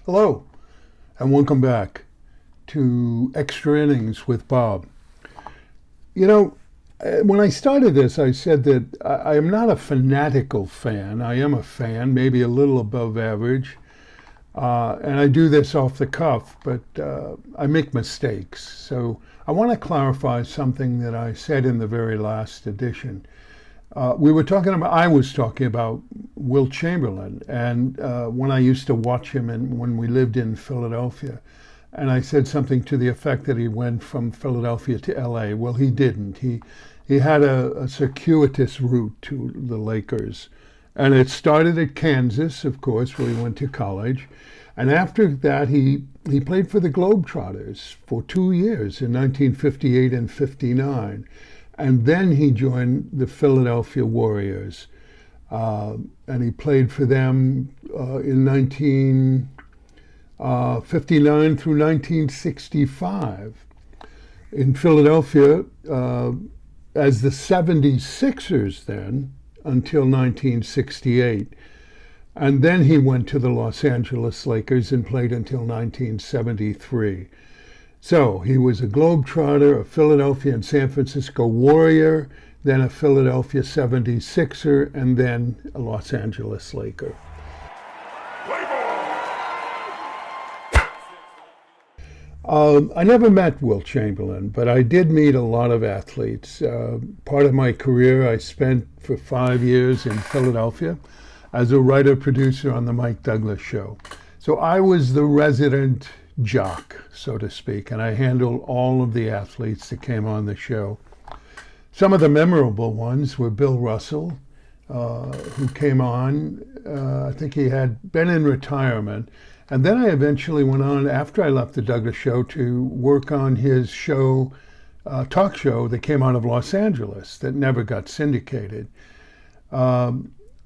Hello, and welcome back to Extra Innings with Bob. You know, when I started this, I said that I am not a fanatical fan. I am a fan, maybe a little above average, and I do this off the cuff, but I make mistakes. So I want to clarify something that I said in the very last edition. I was talking about Wilt Chamberlain, and when I used to watch him and when we lived in Philadelphia. And I said something to the effect that he went from Philadelphia to LA. Well, he didn't. He had a circuitous route to the Lakers. And it started at Kansas, of course, where he went to college. And after that, he played for the Globetrotters for 2 years in 1958 and 59. And then he joined the Philadelphia Warriors. And he played for them in 1959 through 1965. In Philadelphia, as the 76ers then, until 1968. And then he went to the Los Angeles Lakers and played until 1973. So he was a Globetrotter, a Philadelphia and San Francisco Warrior, then a Philadelphia 76er, and then a Los Angeles Laker. I never met Wilt Chamberlain, but I did meet a lot of athletes. Part of my career I spent for 5 years in Philadelphia as a writer-producer on the Mike Douglas Show. So I was the resident jock, so to speak, and I handled all of the athletes that came on the show. Some of the memorable ones were Bill Russell, who came on. I think he had been in retirement. And then I eventually went on, after I left the Douglas Show, to work on his show, talk show that came out of Los Angeles that never got syndicated.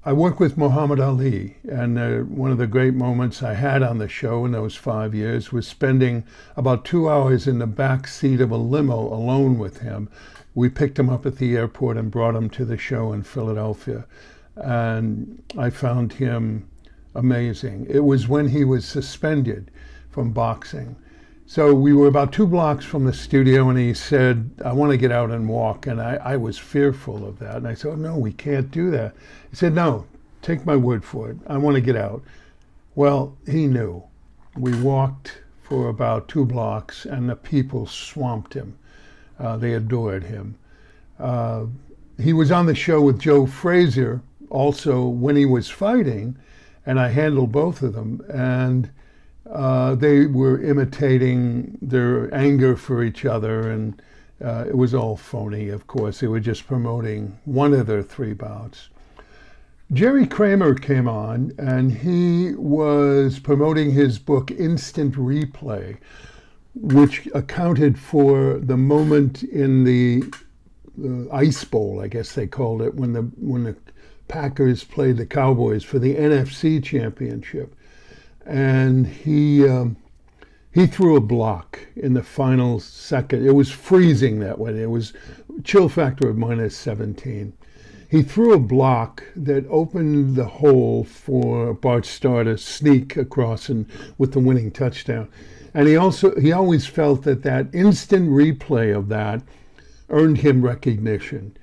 I worked with Muhammad Ali, and one of the great moments I had on the show in those 5 years was spending about 2 hours in the back seat of a limo alone with him. We picked him up at the airport and brought him to the show in Philadelphia. And I found him amazing. It was when he was suspended from boxing. So we were about 2 blocks from the studio, and he said, "I want to get out and walk." And I was fearful of that. And I said, "Oh, no, we can't do that." He said, "No, take my word for it. I want to get out." Well, he knew. We walked for about 2 blocks, and the people swamped him. They adored him. He was on the show with Joe Frazier also when he was fighting, and I handled both of them. And they were imitating their anger for each other, and it was all phony, of course. They were just promoting one of their 3 bouts. Jerry Kramer came on, and he was promoting his book, Instant Replay, which accounted for the moment in the Ice Bowl, I guess they called it, when the Packers played the Cowboys for the NFC championship. And he threw a block in the final second. It was freezing that way. It was chill factor of -17. He threw a block that opened the hole for Bart Starr to sneak across and with the winning touchdown. And he always felt that instant replay of that earned him recognition.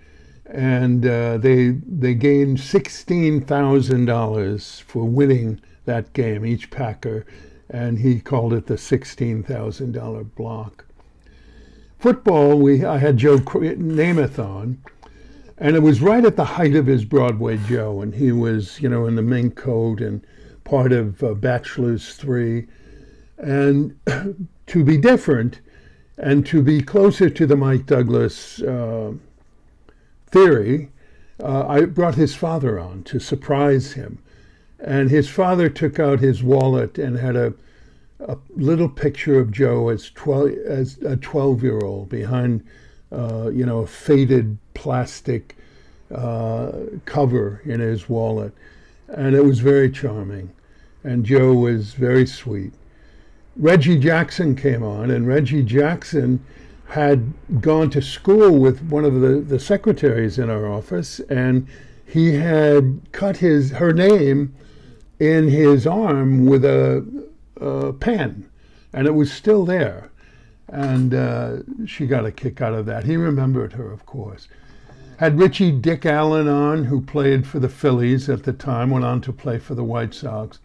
And they gained $16,000 for winning that game, each Packer, and he called it the $16,000 block. Football, I had Joe Namath on, and it was right at the height of his Broadway Joe, and he was, in the mink coat and part of Bachelor's 3. And to be different and to be closer to the Mike Douglas theory, I brought his father on to surprise him. And his father took out his wallet and had a little picture of Joe as a 12-year-old behind, a faded plastic cover in his wallet. And it was very charming. And Joe was very sweet. Reggie Jackson came on, and Reggie Jackson had gone to school with one of the secretaries in our office, and he had cut her name in his arm with a pen, and it was still there. And she got a kick out of that. He remembered her, of course. Had Richie Dick Allen on, who played for the Phillies at the time, went on to play for the White Sox.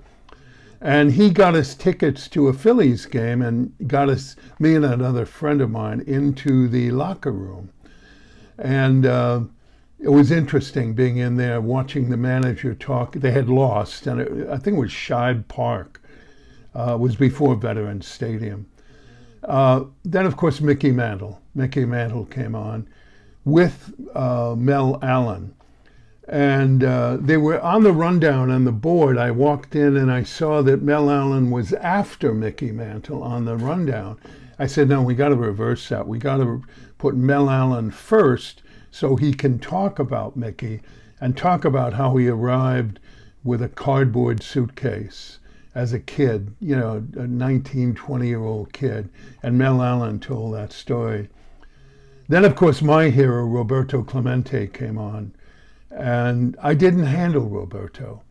And he got us tickets to a Phillies game and got us, me and another friend of mine, into the locker room. And it was interesting being in there, watching the manager talk. They had lost, and I think it was Shibe Park. It was before Veterans Stadium. Then, of course, Mickey Mantle. Mickey Mantle came on with Mel Allen. And they were on the rundown on the board. I walked in and I saw that Mel Allen was after Mickey Mantle on the rundown. I said, no, we got to reverse that. We got to put Mel Allen first so he can talk about Mickey and talk about how he arrived with a cardboard suitcase as a kid, you know, a 19, 20-year-old kid. And Mel Allen told that story. Then, of course, my hero, Roberto Clemente, came on. And I didn't handle Roberto.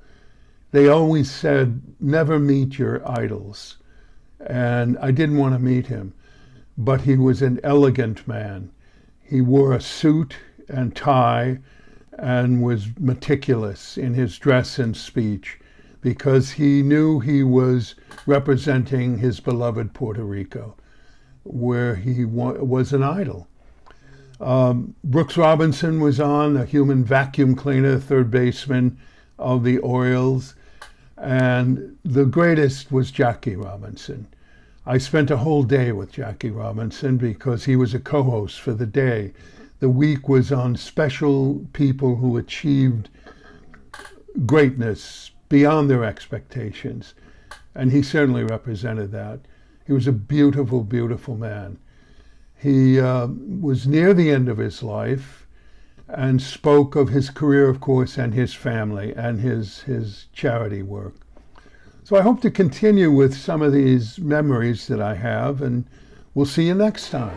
They always said, never meet your idols. And I didn't want to meet him. But he was an elegant man. He wore a suit and tie and was meticulous in his dress and speech because he knew he was representing his beloved Puerto Rico, where he was an idol. Brooks Robinson was on, a human vacuum cleaner, third baseman of the Orioles. And the greatest was Jackie Robinson. I spent a whole day with Jackie Robinson because he was a co-host for the day. The week was on special people who achieved greatness beyond their expectations. And he certainly represented that. He was a beautiful, beautiful man. He was near the end of his life and spoke of his career, of course, and his family and his charity work. So I hope to continue with some of these memories that I have, and we'll see you next time.